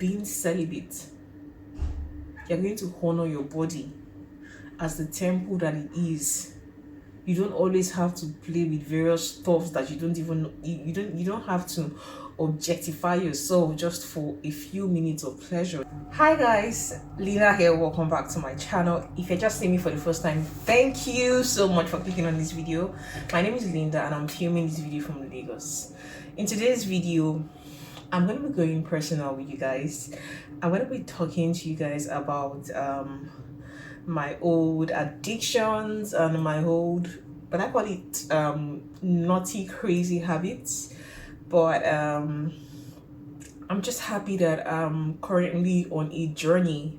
being celibate, you're going to honor your body as the temple that it is. You don't always have to play with various stuffs that you don't even you don't have to objectify yourself just for a few minutes of pleasure. Hi guys, Lina here. Welcome back to my channel. If you're just seeing me for the first time, thank you so much for clicking on this video. My name is Linda and I'm filming this video from Lagos. In today's video, I'm going to be going personal with you guys. I'm going to be talking to you guys about my old addictions and my old, but I call it naughty, crazy habits. But I'm just happy that I'm currently on a journey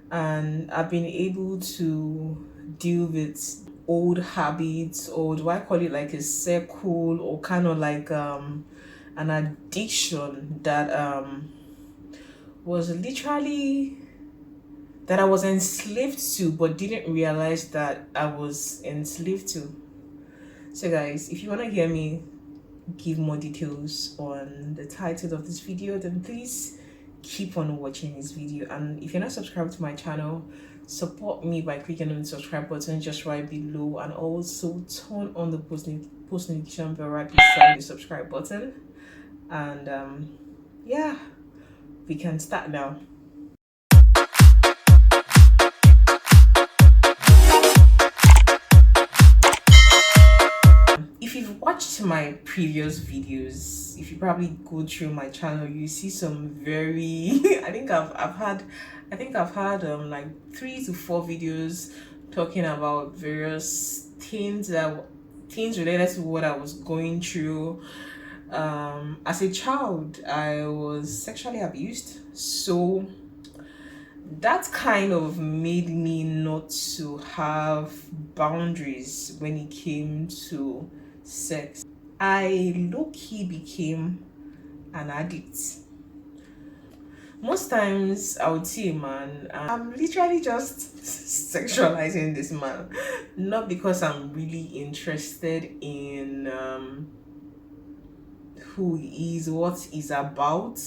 and I've been able to deal with old habits, or do I call it like a circle, or kind of like an addiction that was literally that I was enslaved to, but didn't realize that I was enslaved to. So guys, if you want to hear me give more details on the title of this video, then please keep on watching this video. And if you're not subscribed to my channel, support me by clicking on the subscribe button just right below, and also turn on the post notification bell right beside the subscribe button. And yeah, we can start now. If you've watched my previous videos, if you probably go through my channel, you see some very I think I've had like 3 to 4 videos talking about various things related to what I was going through. As a child, I was sexually abused, so that kind of made me not to have boundaries when it came to sex. I low-key became an addict. Most times I would see a man and I'm literally just sexualizing this man, not because I'm really interested in who he is, what he's about.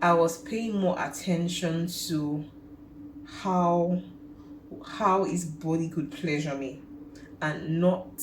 I was paying more attention to how his body could pleasure me, and not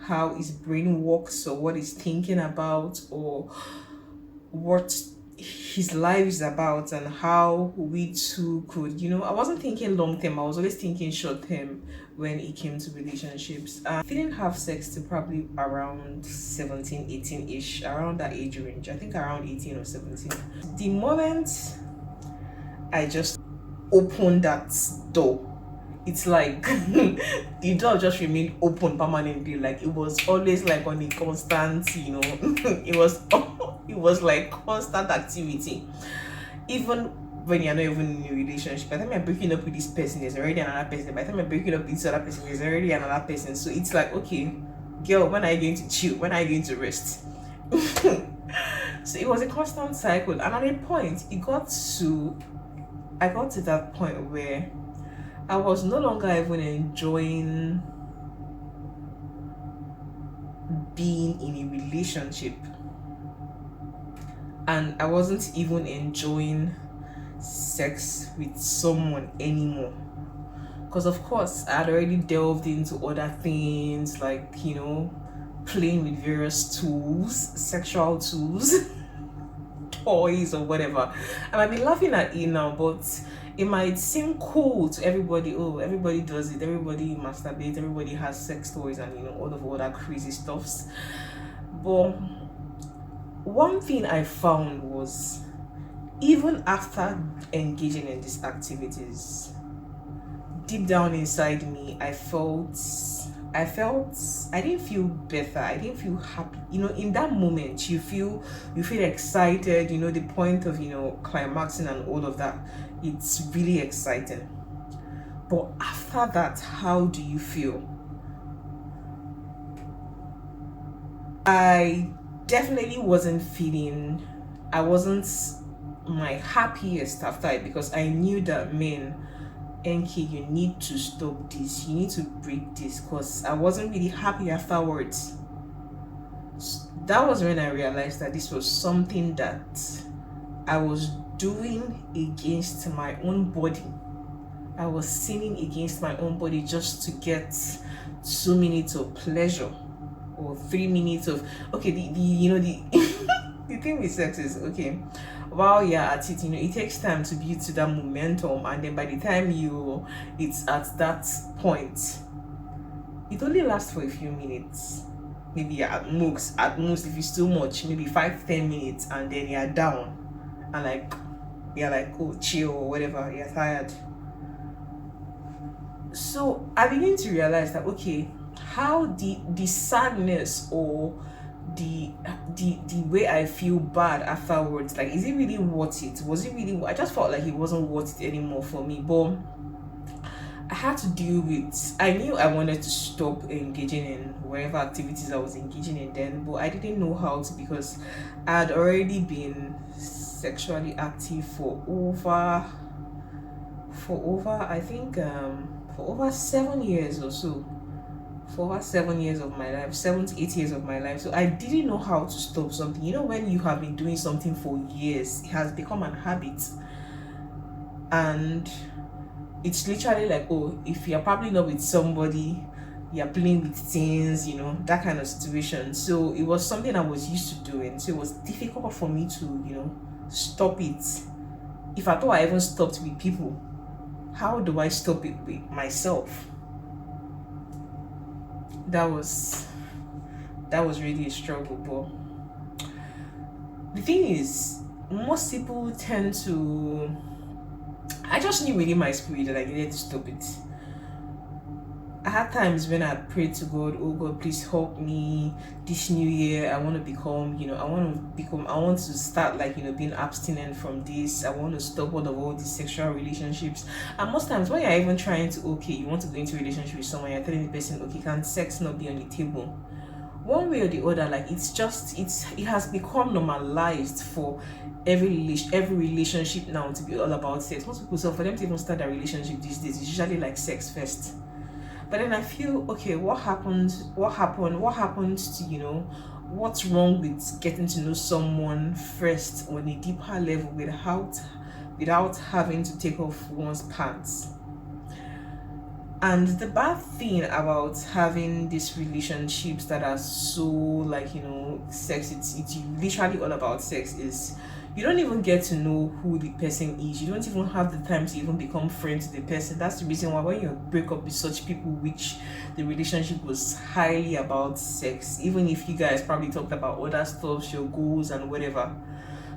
how his brain works, or what he's thinking about, or what his life is about, and how we two could, I wasn't thinking long term, I was always thinking short term when it came to relationships. I didn't have sex till probably around 17, 18-ish, around that age range. I think around 18 or 17. The moment I just opened that door, it's like the door just remained open permanently. Like it was always like on a constant, it was like constant activity. Even when you're not even in a relationship, by the time you're breaking up with this person, there's already another person. By the time you're breaking up with this other person, there's already another person. So it's like, okay, girl, when are you going to chill? When are you going to rest? So it was a constant cycle, and at a point I got to that point where I was no longer even enjoying being in a relationship, and I wasn't even enjoying sex with someone anymore, because of course I had already delved into other things, like playing with various tools, sexual tools, toys or whatever. I might be laughing at it now, but it might seem cool to everybody. Oh, everybody does it, everybody masturbates, everybody has sex toys, and all of all that crazy stuffs. But one thing I found was, even after engaging in these activities, deep down inside me, I didn't feel better. I didn't feel happy. In that moment, you feel excited. The point of climaxing and all of that. It's really exciting. But after that, how do you feel? I definitely wasn't feeling. I wasn't my happiest after it, because I knew that, man, NK, you need to stop this, you need to break this, because I wasn't really happy afterwards. That was when I realized that this was something that I was doing against my own body. I was sinning against my own body just to get 2 minutes of pleasure or 3 minutes of okay. The you know the the thing with sex is okay. While you're at it, it takes time to build to that momentum, and then by the time it's at that point, it only lasts for a few minutes. Maybe at most, if it's too much, maybe 5-10 minutes, and then you're down, and like you're like, oh, chill or whatever, you're tired. So I begin to realize that okay, how the sadness or the way I feel bad afterwards, like, is it really worth it? Was it really? I just felt like it wasn't worth it anymore for me. But I had to deal with. I knew I wanted to stop engaging in whatever activities I was engaging in then, but I didn't know how to because I had already been sexually active for over I think for over 7 years or so. For over 7 years of my life, 7 to 8 years of my life. So I didn't know how to stop something. When you have been doing something for years, it has become an habit. And it's literally like, oh, if you're probably not with somebody, you're playing with things, that kind of situation. So it was something I was used to doing. So it was difficult for me to, stop it. If I thought I even stopped with people, how do I stop it with myself? That was really a struggle. But the thing is, most people tend to. I just knew within my spirit that I needed to stop it. I had times when I prayed to God, oh God, please help me this new year. I want to become, I want to start being abstinent from this. I want to stop all these sexual relationships. And most times when you're even trying to, you want to go into a relationship with someone, you're telling the person, okay, can sex not be on the table? One way or the other, it has become normalized for every relationship now to be all about sex. Most people, so for them to even start a relationship these days, it's usually like sex first. But then I feel, okay, what happened to, what's wrong with getting to know someone first on a deeper level without having to take off one's pants? And the bad thing about having these relationships that are so sex, it's literally all about sex, is you don't even get to know who the person is. You don't even have the time to even become friends with the person. That's the reason why when you break up with such people which the relationship was highly about sex, even if you guys probably talked about other stuff, your goals and whatever,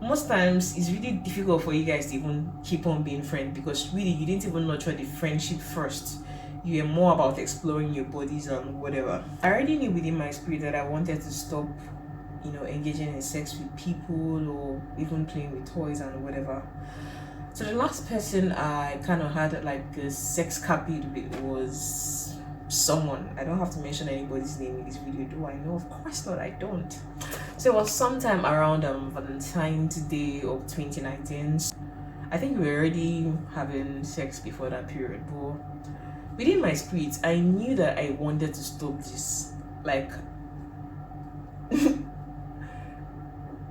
most times it's really difficult for you guys to even keep on being friends, because really you didn't even nurture the friendship first. You were more about exploring your bodies and whatever. I already knew within my spirit that I wanted to stop engaging in sex with people or even playing with toys and whatever. So the last person I kind of had a sex capid with was someone. I don't have to mention anybody's name in this video, do I? No, of course not, I don't. So it was sometime around Valentine's Day of 2019. I think we were already having sex before that period, but within my spirit, I knew that I wanted to stop this.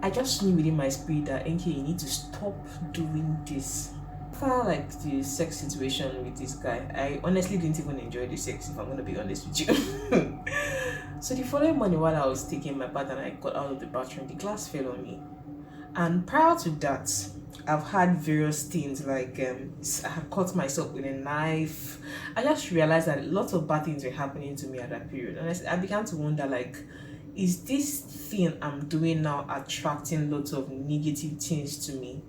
I just knew within my spirit that, NK, you need to stop doing this. After the sex situation with this guy, I honestly didn't even enjoy the sex, if I'm gonna be honest with you. So the following morning, while I was taking my bath and I got out of the bathroom, the glass fell on me. And prior to that, I've had various things I had cut myself with a knife. I just realized that lots of bad things were happening to me at that period, and I began to wonder, is this thing I'm doing now attracting lots of negative things to me?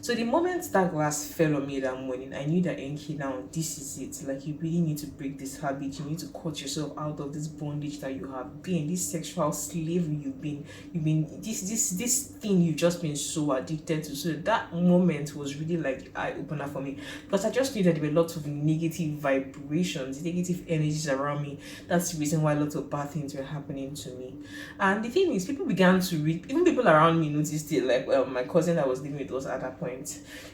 So the moment that glass fell on me that morning, I knew that, NK, now this is it. You really need to break this habit. You need to cut yourself out of this bondage that you have been, this sexual slavery you've been this thing you've just been so addicted to. So that moment was really eye opener for me, because I just knew that there were lots of negative vibrations, negative energies around me. That's the reason why lots of bad things were happening to me. And the thing is, people began to read, even people around me noticed it. My cousin that was living with us at that point,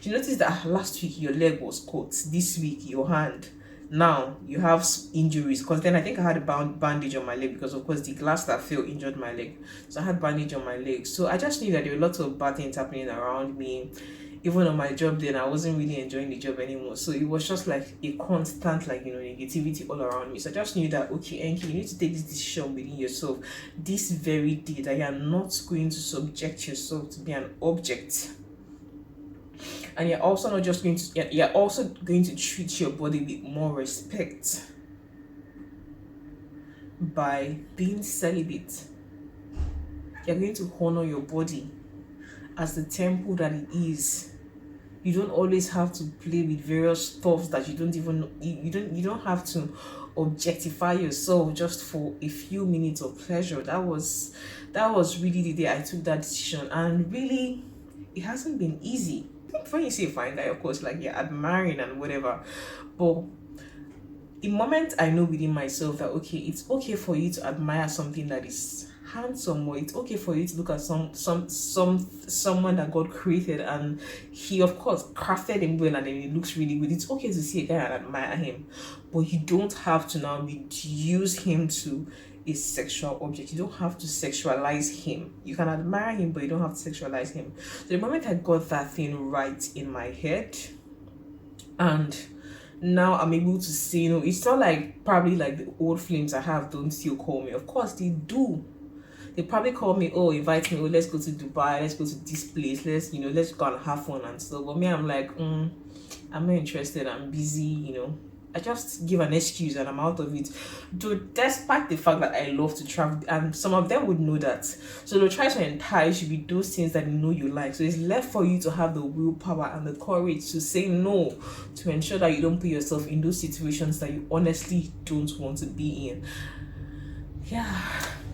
she noticed that last week your leg was cut, this week your hand, Now you have injuries, because then I think I had a bandage on my leg, because of course the glass that fell injured my leg, so I had bandage on my leg. So I just knew that there were lots of bad things happening around me. Even on my job, then I wasn't really enjoying the job anymore, so it was just like a constant, like, negativity all around me. So I just knew that, okay, Enki, you need to take this decision within yourself this very day, that you are not going to subject yourself to be an object, and you're also not just going to you're also going to treat your body with more respect by being celibate. You're going to honor your body as the temple that it is. You don't always have to play with various stuff that you don't even you don't have to objectify yourself just for a few minutes of pleasure. That was really the day I took that decision, and really it hasn't been easy. When you say fine guy, of course, like, you're admiring and whatever, but the moment I know within myself that, okay, it's okay for you to admire something that is handsome, or it's okay for you to look at someone that God created, and he of course crafted him well, and then it looks really good. It's okay to see a guy and admire him, but you don't have to now reduce him to a sexual object. You don't have to sexualize him. You can admire him, but you don't have to sexualize him. So the moment I got that thing right in my head, and now I'm able to say no, it's not like probably like the old flames I have don't still call me. Of course they do. They probably call me, oh, invite me, oh, let's go to Dubai, let's go to this place, let's go and have fun and stuff. But me, I'm like, I'm not interested, I'm busy. I just give an excuse and I'm out of it. Though, despite the fact that I love to travel, and some of them would know that. So they'll try to entice you with those things that you know you like. So it's left for you to have the willpower and the courage to say no, to ensure that you don't put yourself in those situations that you honestly don't want to be in. Yeah.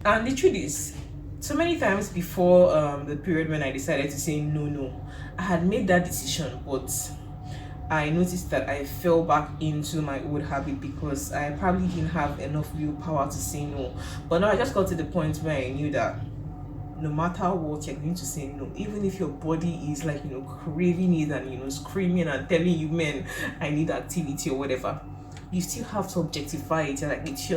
And the truth is, so many times before the period when I decided to say no, I had made that decision, but I noticed that I fell back into my old habit because I probably didn't have enough willpower to say no. But now I just got to the point where I knew that no matter what, you're going to say no, even if your body is like, craving it and, screaming and telling you, man, I need activity or whatever. You still have to objectify it. Like, it's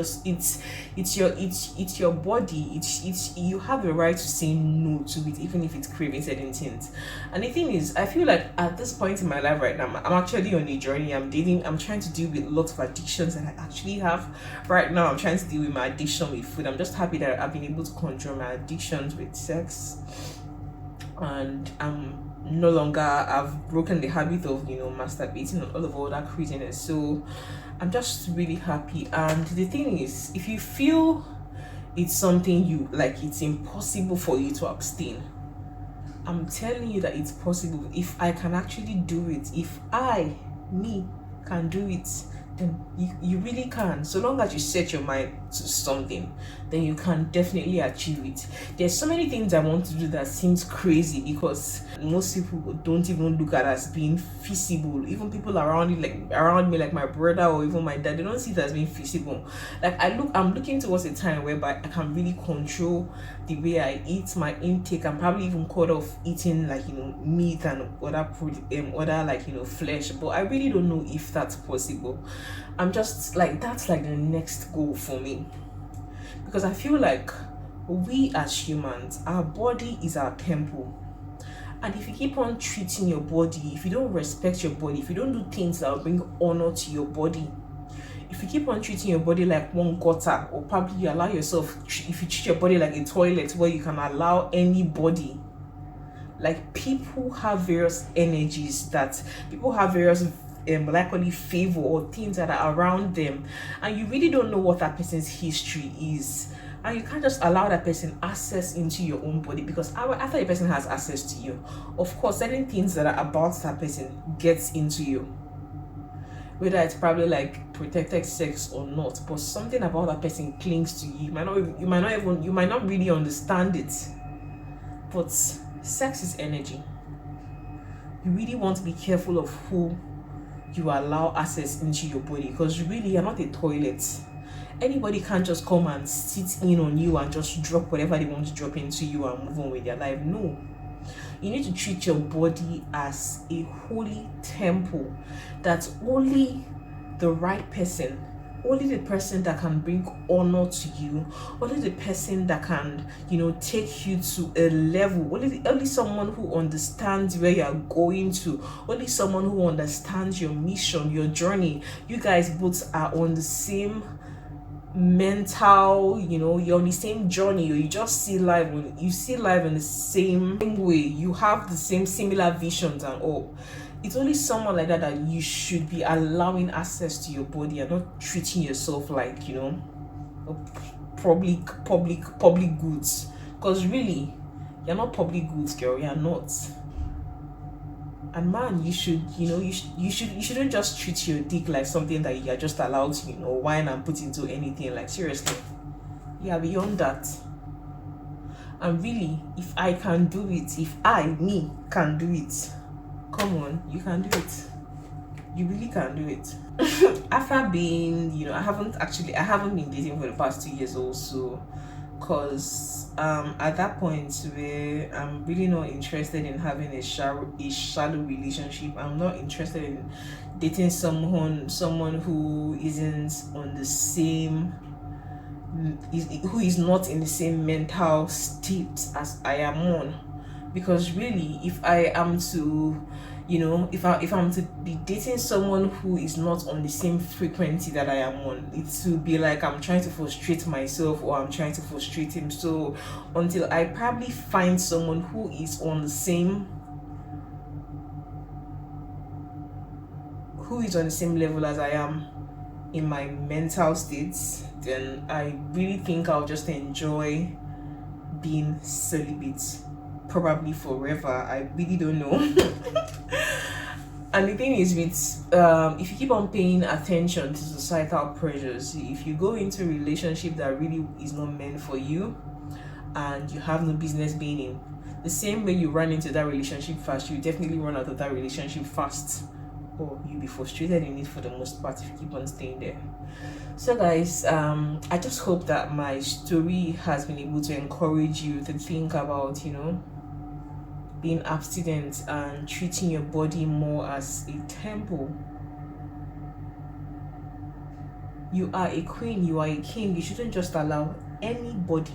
your body. It's you have the right to say no to it, even if it's craving certain things. And the thing is, I feel like at this point in my life right now, I'm actually on a journey. I'm trying to deal with lots of addictions that I actually have right now. I'm trying to deal with my addiction with food. I'm just happy that I've been able to control my addictions with sex, and no longer, I've broken the habit of masturbating and all of that craziness. So I'm just really happy. And the thing is, if you feel it's something you like, it's impossible for you to abstain, I'm telling you that it's possible. If I can actually do it, if me can do it, then you really can. So long as you set your mind to something, then you can definitely achieve it. There's so many things I want to do that seems crazy, because most people don't even look at as being feasible. Even people around me, like my brother or even my dad, they don't see it as being feasible. Like, I'm looking towards a time whereby I can really control the way I eat, my intake. I'm probably even cut off eating like meat and other flesh, but I really don't know if that's possible. I'm just like, that's like the next goal for me, because I feel like we as humans, our body is our temple. And if you keep on treating your body, if you don't respect your body, if you don't do things that will bring honor to your body, if you keep on treating your body like one gutter, or probably you allow yourself, if you treat your body like a toilet where you can allow anybody, like, people have various energies, that people have various likely favor or things that are around them, and you really don't know what that person's history is, and you can't just allow that person access into your own body, because after the person has access to you, of course certain things that are about that person gets into you, whether it's probably like protected sex or not, but something about that person clings to you. You might not really understand it, but sex is energy. You really want to be careful of who you allow access into your body, because really you're not a toilet. Anybody can't just come and sit in on you and just drop whatever they want to drop into you and move on with their life. No, you need to treat your body as a holy temple that only the right person, only the person that can bring honor to you, only the person that can, take you to a level, only someone who understands where you are going to, only someone who understands your mission, your journey. You guys both are on the same mental, you're on the same journey, or you just see life, you see life in the same way, you have the same similar visions and all. It's only someone like that you should be allowing access to your body and not treating yourself like, public goods. Because really, you're not public goods, girl. You're not. And man, you shouldn't just treat your dick like something that you are just allowed to, whine and put into anything. Like, seriously, you are beyond that. And really, if I can do it, if me can do it, come on, you can do it. You really can do it. After being, I haven't been dating for the past 2 years also, because at that point where I'm really not interested in having a shallow relationship. I'm not interested in dating someone who isn't on the same, who is not in the same mental state as I am on. Because really, if I am to, if I'm to be dating someone who is not on the same frequency that I am on, it will be like I'm trying to frustrate myself or I'm trying to frustrate him. So until I probably find someone who is on the same level as I am in my mental states, then I really think I'll just enjoy being celibate, probably forever. I really don't know. And the thing is, with if you keep on paying attention to societal pressures, if you go into a relationship that really is not meant for you and you have no business being in, the same way you run into that relationship fast, you definitely run out of that relationship fast, or you'll be frustrated in it for the most part if you keep on staying there. So guys, I just hope that my story has been able to encourage you to think about, being abstinent and treating your body more as a temple. You are a queen, you are a king. You shouldn't just allow anybody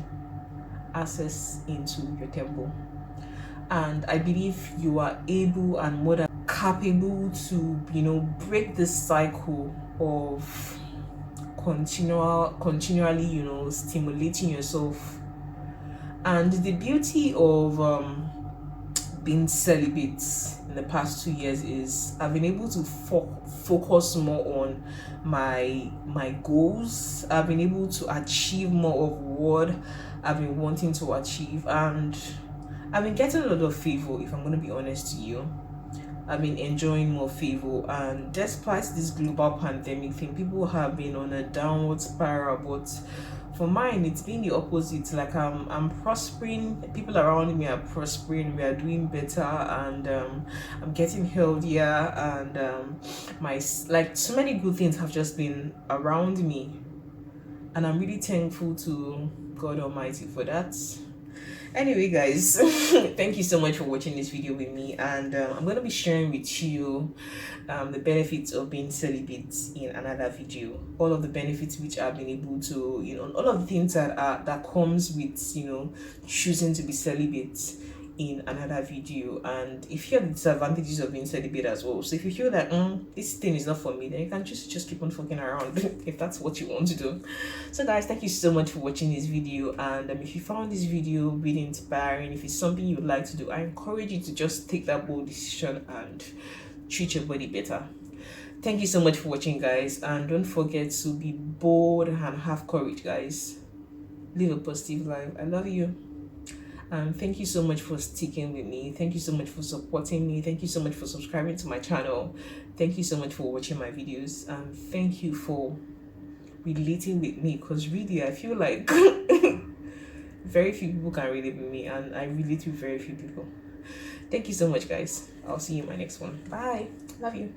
access into your temple. And I believe you are able and more than capable to, break this cycle of continually, stimulating yourself. And the beauty of being celibate in the past 2 years is I've been able to focus more on my goals. I've been able to achieve more of what I've been wanting to achieve, and I've been getting a lot of favor. If I'm going to be honest to you, I've been enjoying more favor, and despite this global pandemic thing, people have been on a downward spiral, but for mine, it's been the opposite. Like I'm prospering, people around me are prospering, we are doing better, and I'm getting healthier, and so many good things have just been around me, and I'm really thankful to God Almighty for that. Anyway guys, thank you so much for watching this video with me, and I'm going to be sharing with you the benefits of being celibate in another video. All of the benefits which I've been able to, all of the things that comes with choosing to be celibate in another video. And if you have the disadvantages of being celibate as well, so if you feel that this thing is not for me, then you can just keep on fucking around if that's what you want to do. So guys, thank you so much for watching this video, and if you found this video really inspiring, if it's something you would like to do, I encourage you to just take that bold decision and treat your body better. Thank you so much for watching, guys, and don't forget to be bold and have courage, guys. Live a positive life. I love you. Thank you so much for sticking with me. Thank you so much for supporting me. Thank you so much for subscribing to my channel. Thank you so much for watching my videos, and thank you for relating with me, because really I feel like very few people can relate with me, and I relate with very few people. Thank you so much, guys. I'll see you in my next one. Bye. Love you.